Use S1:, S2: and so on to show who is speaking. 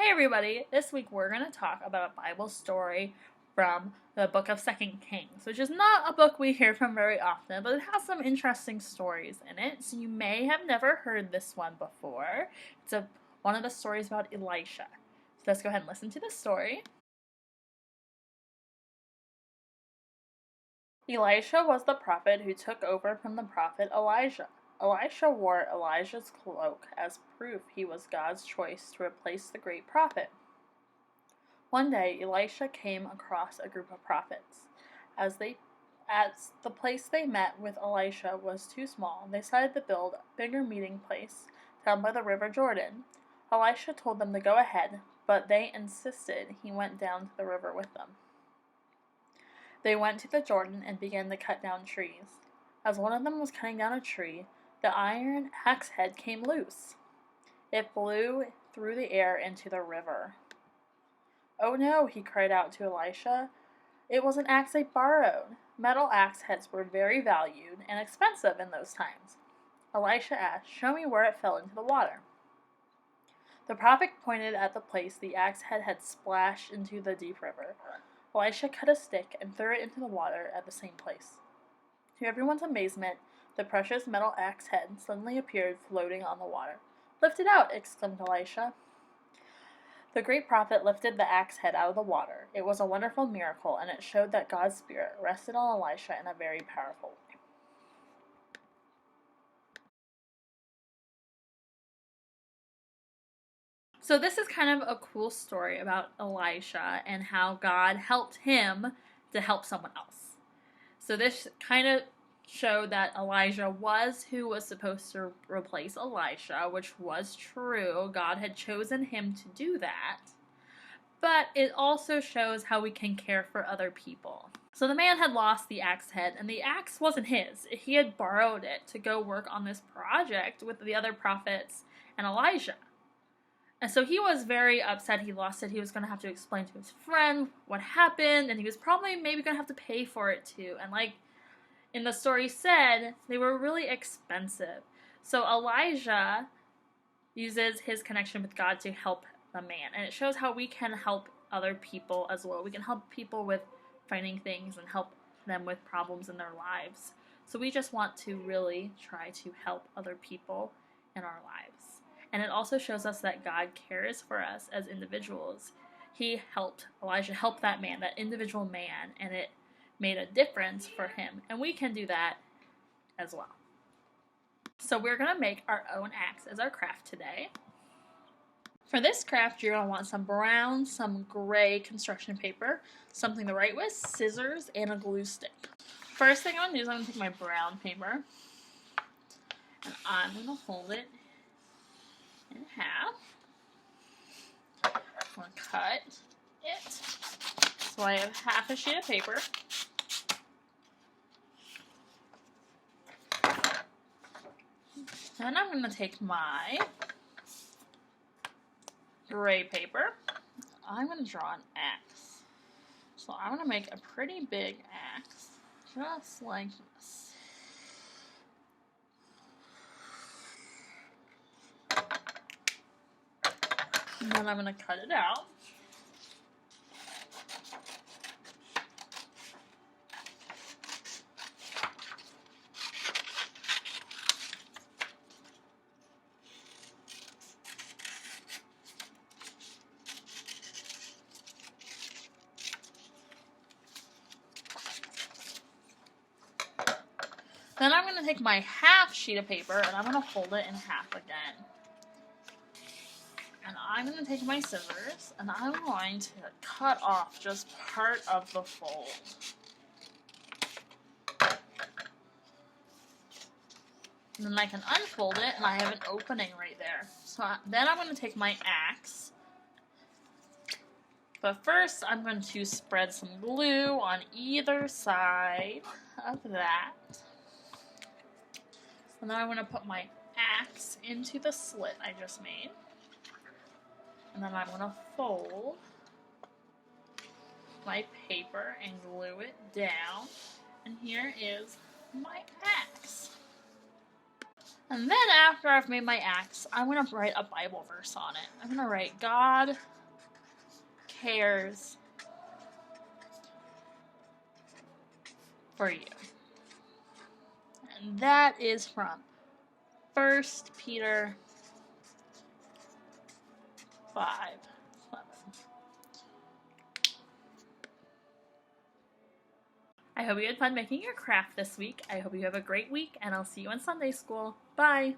S1: Hey everybody, this week we're going to talk about a Bible story from the book of 2 Kings, which is not a book we hear from very often, but it has some interesting stories in it, so you may have never heard this one before. It's one of the stories about Elisha. So let's go ahead and listen to the story. Elisha was the prophet who took over from the prophet Elijah. Elisha wore Elijah's cloak as proof he was God's choice to replace the great prophet. One day, Elisha came across a group of prophets. As the place they met with Elisha was too small, they decided to build a bigger meeting place down by the river Jordan. Elisha told them to go ahead, but they insisted he went down to the river with them. They went to the Jordan and began to cut down trees. As one of them was cutting down a tree, the iron axe head came loose. It flew through the air into the river. "Oh no," he cried out to Elisha. "It was an axe I borrowed." Metal axe heads were very valued and expensive in those times. Elisha asked, "Show me where it fell into the water." The prophet pointed at the place the axe head had splashed into the deep river. Elisha cut a stick and threw it into the water at the same place. To everyone's amazement, the precious metal axe head suddenly appeared floating on the water. "Lift it out!" exclaimed Elisha. The great prophet lifted the axe head out of the water. It was a wonderful miracle, and it showed that God's Spirit rested on Elisha in a very powerful way. So this is kind of a cool story about Elisha and how God helped him to help someone else. So this kind of showed that Elijah was who was supposed to replace Elisha, which was true. God had chosen him to do that. But it also shows how we can care for other people. So the man had lost the axe head, and the axe wasn't his. He had borrowed it to go work on this project with the other prophets and Elijah. And so he was very upset he lost it. He was going to have to explain to his friend what happened, and he was probably maybe going to have to pay for it too. And like in the story said, they were really expensive. So Elijah uses his connection with God to help the man. And it shows how we can help other people as well. We can help people with finding things and help them with problems in their lives. So we just want to really try to help other people in our lives. And it also shows us that God cares for us as individuals. He helped Elijah help that man, that individual man, and it made a difference for him. And we can do that as well. So we're going to make our own axe as our craft today. For this craft, you're going to want some brown, some gray construction paper, something to write with, scissors, and a glue stick. First thing I'm going to do is I'm going to take my brown paper, and I'm going to hold it in half. I'm going to cut it. So I have half a sheet of paper. Then I'm going to take my gray paper. I'm going to draw an axe. So I'm going to make a pretty big axe, just like this. And then I'm going to cut it out. Then I'm going to take my half sheet of paper and I'm going to fold it in half again. And I'm going to take my scissors and I'm going to cut off just part of the fold. And then I can unfold it and I have an opening right there. So then I'm going to take my axe. But first I'm going to spread some glue on either side of that. And then I'm going to put my axe into the slit I just made. And then I'm going to fold my paper and glue it down. And here is my axe. And then after I've made my axe, I'm going to write a Bible verse on it. I'm going to write, "God cares for you. And that is from 1 Peter 5:11. I hope you had fun making your craft this week. I hope you have a great week, and I'll see you in Sunday school. Bye!